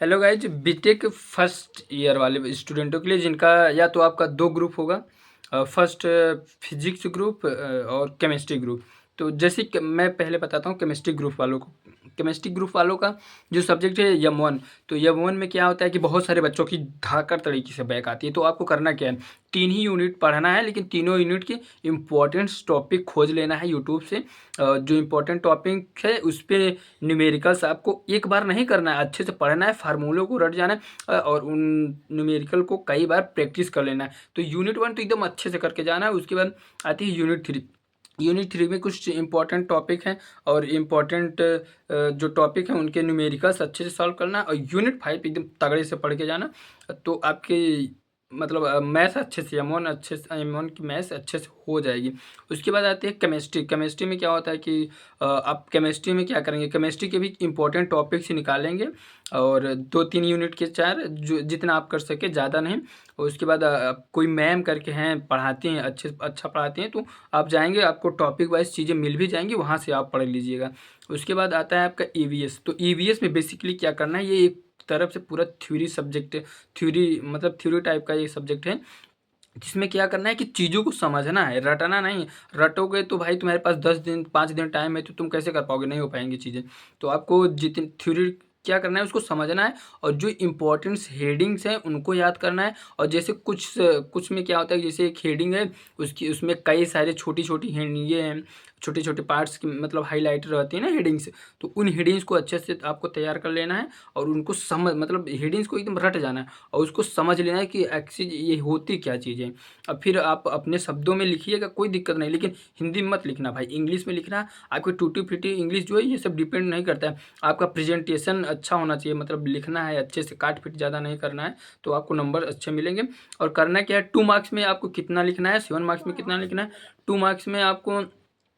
Hello guys, BTech first year वाले स्टूडेंटों के लिए जिनका या तो आपका दो ग्रुप होगा, फर्स्ट फिजिक्स ग्रुप और केमिस्ट्री ग्रुप। तो जैसे कि मैं पहले बताता हूँ केमिस्ट्री ग्रुप वालों को। केमिस्ट्री ग्रुप वालों का जो सब्जेक्ट है यम वन। तो यम वन में क्या होता है कि बहुत सारे बच्चों की धाकड़ तरीके से बैक आती है। तो आपको करना क्या है, 3 ही यूनिट पढ़ना है, लेकिन तीनों यूनिट के इम्पोर्टेंट्स टॉपिक खोज लेना है यूट्यूब से। जो इम्पोर्टेंट टॉपिक है उस पर न्यूमेरिकल्स आपको एक बार नहीं करना है, अच्छे से पढ़ना है, फार्मूलों को रट जाना है और उन न्यूमेरिकल को कई बार प्रैक्टिस कर लेना है। तो यूनिट वन तो एकदम अच्छे से करके जाना है। उसके बाद आती है यूनिट थ्री। यूनिट थ्री में कुछ इंपॉर्टेंट टॉपिक हैं और इम्पॉर्टेंट जो टॉपिक हैं उनके न्यूमेरिकल्स अच्छे से सॉल्व करना है। और यूनिट फाइव एकदम तगड़े से पढ़ के जाना। तो आपके मतलब मैथ्स अच्छे से एम वन की मैथ्स अच्छे से हो जाएगी। उसके बाद आती है केमिस्ट्री। केमिस्ट्री में क्या होता है कि आप केमिस्ट्री में क्या करेंगे, केमिस्ट्री के भी इंपॉर्टेंट टॉपिक्स निकालेंगे और 2-3 यूनिट के चार, जो जितना आप कर सके, ज़्यादा नहीं। और उसके बाद कोई मैम करके हैं, पढ़ाती हैं, अच्छा पढ़ाती हैं, तो आप जाएंगे, आपको टॉपिक वाइज चीज़ें मिल भी जाएंगी, वहाँ से आप पढ़ लीजिएगा। उसके बाद आता है आपका ईवीएस। तो ईवीएस में बेसिकली क्या करना है, ये एक तरफ से पूरा थ्योरी सब्जेक्ट है। थ्योरी मतलब थ्योरी टाइप का ये सब्जेक्ट है, जिसमें क्या करना है कि चीज़ों को समझना है, रटना नहीं। रटोगे तो भाई तुम्हारे पास 10 दिन 5 दिन टाइम है, तो तुम कैसे कर पाओगे, नहीं हो पाएंगी चीज़ें। तो आपको जितनी थ्योरी क्या करना है उसको समझना है और जो इम्पोर्टेंट्स हेडिंग्स हैं उनको याद करना है। और जैसे कुछ कुछ में क्या होता है, जैसे एक हेडिंग है, उसकी उसमें कई सारे छोटी छोटी ये हैं, छोटे छोटे पार्ट्स की मतलब हाईलाइटर रहती है ना हेडिंग्स। तो उन हेडिंग्स को अच्छे से आपको तैयार कर लेना है और उनको समझ मतलब हेडिंग्स को एकदम रट जाना है और उसको समझ लेना है कि एक्चुअली ये होती क्या चीज़ें। अब फिर आप अपने शब्दों में लिखिएगा, कोई दिक्कत नहीं, लेकिन हिंदी में मत लिखना भाई, इंग्लिश में लिखना। आपकी टूटी फूटी इंग्लिश जो है ये सब डिपेंड नहीं करता है। आपका प्रेजेंटेशन अच्छा होना चाहिए, मतलब लिखना है अच्छे से, काट पीट ज़्यादा नहीं करना है, तो आपको नंबर अच्छे मिलेंगे। और करना क्या है, 2 मार्क्स में आपको कितना लिखना है, 7 मार्क्स में कितना लिखना है। 2 मार्क्स में आपको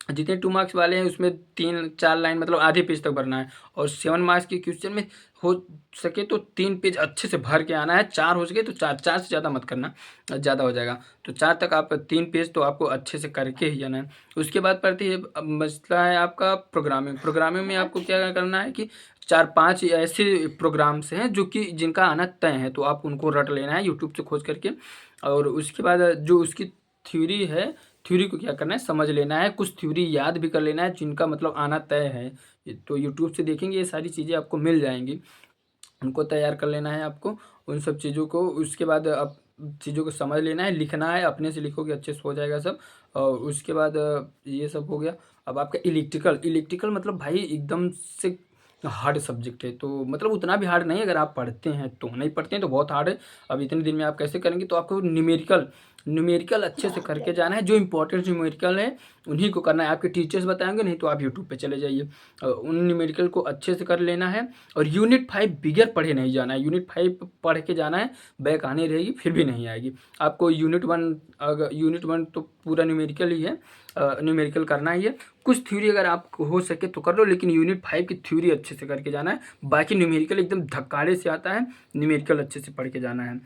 जितने 2 मार्क्स वाले हैं उसमें 3-4 लाइन मतलब आधे पेज तक भरना है। और 7 मार्क्स के क्वेश्चन में हो सके तो 3 पेज अच्छे से भर के आना है। 4 हो सके तो 4, 4 से ज़्यादा मत करना, ज़्यादा हो जाएगा। तो 4 तक आप 3 पेज तो आपको अच्छे से करके ही जाना है। उसके बाद पड़ती है, अब मसला है आपका प्रोग्रामिंग। प्रोग्रामिंग में आपको क्या करना है कि 4-5 ऐसे प्रोग्राम्स हैं जो कि जिनका आना तय है, तो आप उनको रट लेना है यूट्यूब से खोज करके। और उसके बाद जो उसकी थ्योरी है, थ्योरी को क्या करना है, समझ लेना है, कुछ थ्योरी याद भी कर लेना है जिनका मतलब आना तय है। तो यूट्यूब से देखेंगे ये सारी चीज़ें आपको मिल जाएंगी, उनको तैयार कर लेना है आपको, उन सब चीज़ों को। उसके बाद आप चीज़ों को समझ लेना है, लिखना है, अपने से लिखोगे अच्छे से हो जाएगा सब। और उसके बाद ये सब हो गया। अब आपका इलेक्ट्रिकल। इलेक्ट्रिकल मतलब भाई एकदम से हार्ड सब्जेक्ट है, तो मतलब उतना भी हार्ड नहीं है, अगर आप पढ़ते हैं तो। नहीं पढ़ते हैं तो बहुत हार्ड है। अब इतने दिन में आप कैसे करेंगे, तो आपको न्यूमेरिकल न्यूमेरिकल अच्छे से करके जाना है। जो इंपॉर्टेंट न्यूमेरिकल है उन्हीं को करना है, आपके टीचर्स बताएंगे, नहीं तो आप यूट्यूब पे चले जाइए, उन न्यूमेरिकल को अच्छे से कर लेना है। और यूनिट 5 बिगर पढ़े नहीं जाना है, यूनिट 5 पढ़ के जाना है, बैक आने रहेगी फिर भी नहीं आएगी आपको। यूनिट 1, अगर यूनिट 1 तो पूरा न्यूमेरिकल ही है, न्यूमेरिकल करना ही है। कुछ थ्योरी अगर आप हो सके तो कर लो, लेकिन यूनिट 5 की थ्योरी अच्छे से करके जाना है। बाकी न्यूमेरिकल एकदम धक्काड़े से आता है, न्यूमेरिकल अच्छे से पढ़ के जाना है।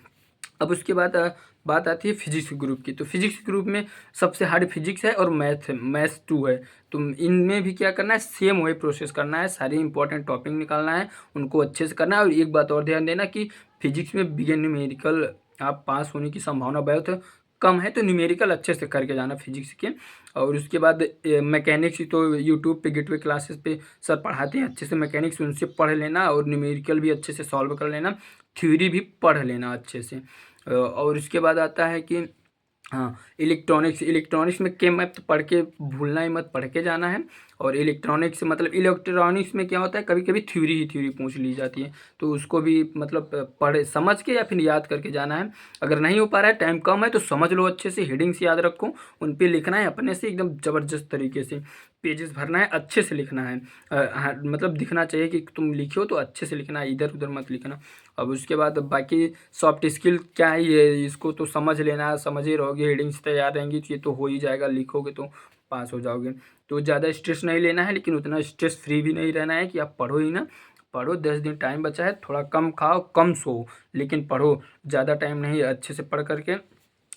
अब उसके बाद बात आती है फिजिक्स ग्रुप की। तो फिजिक्स ग्रुप में सबसे हार्ड फिजिक्स है और मैथ्स 2 है। तो इनमें भी क्या करना है, सेम वही प्रोसेस करना है, सारे इंपॉर्टेंट टॉपिक निकालना है, उनको अच्छे से करना है। और एक बात और ध्यान देना कि फिजिक्स में बिगिन न्यूमेरिकल आप पास होने की संभावना बहुत कम है, तो न्यूमेरिकल अच्छे से करके जाना फिजिक्स के। और उसके बाद मैकेनिक्स तो यूट्यूब पे गेटवे क्लासेस पे सर पढ़ाते हैं अच्छे से, मैकेनिक्स उनसे पढ़ लेना और न्यूमेरिकल भी अच्छे से सॉल्व कर लेना, थ्योरी भी पढ़ लेना अच्छे से। और उसके बाद आता है कि हाँ, इलेक्ट्रॉनिक्स। इलेक्ट्रॉनिक्स में के मैथ पढ़ के भूलना ही मत, पढ़ के जाना है। और इलेक्ट्रॉनिक्स मतलब इलेक्ट्रॉनिक्स में क्या होता है, कभी कभी थ्योरी ही थ्योरी पूछ ली जाती है, तो उसको भी मतलब पढ़े समझ के या फिर याद करके जाना है। अगर नहीं हो पा रहा है, टाइम कम है, तो समझ लो अच्छे से, हेडिंग्स याद रखो, उन पे लिखना है अपने से एकदम ज़बरदस्त तरीके से, पेजेस भरना है, अच्छे से लिखना है। हाँ, मतलब दिखना चाहिए कि तुम लिखे हो, तो अच्छे से लिखना है, इधर उधर मत लिखना। अब उसके बाद बाकी सॉफ्ट स्किल क्या है, ये इसको तो समझ लेना, समझ ही रहोगे, हेडिंग्स तैयार रहेंगी तो ये तो हो ही जाएगा, लिखोगे तो पास हो जाओगे। तो ज़्यादा स्ट्रेस नहीं लेना है, लेकिन उतना स्ट्रेस फ्री भी नहीं रहना है कि आप पढ़ो ही ना। पढ़ो, 10 दिन टाइम बचा है, थोड़ा कम खाओ कम सो, लेकिन पढ़ो, ज़्यादा टाइम नहीं, अच्छे से पढ़ करके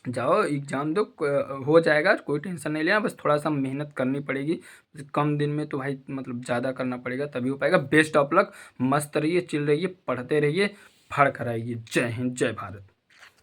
जाओ एग्ज़ाम दो, हो जाएगा, कोई टेंशन नहीं लेना, बस थोड़ा सा मेहनत करनी पड़ेगी। कम दिन में तो भाई मतलब ज़्यादा करना पड़ेगा तभी हो पाएगा। बेस्ट ऑफ लक, मस्त रहिए, चिल रहिए, पढ़ते रहिए, पढ़ कर आइए। जय हिंद, जय भारत।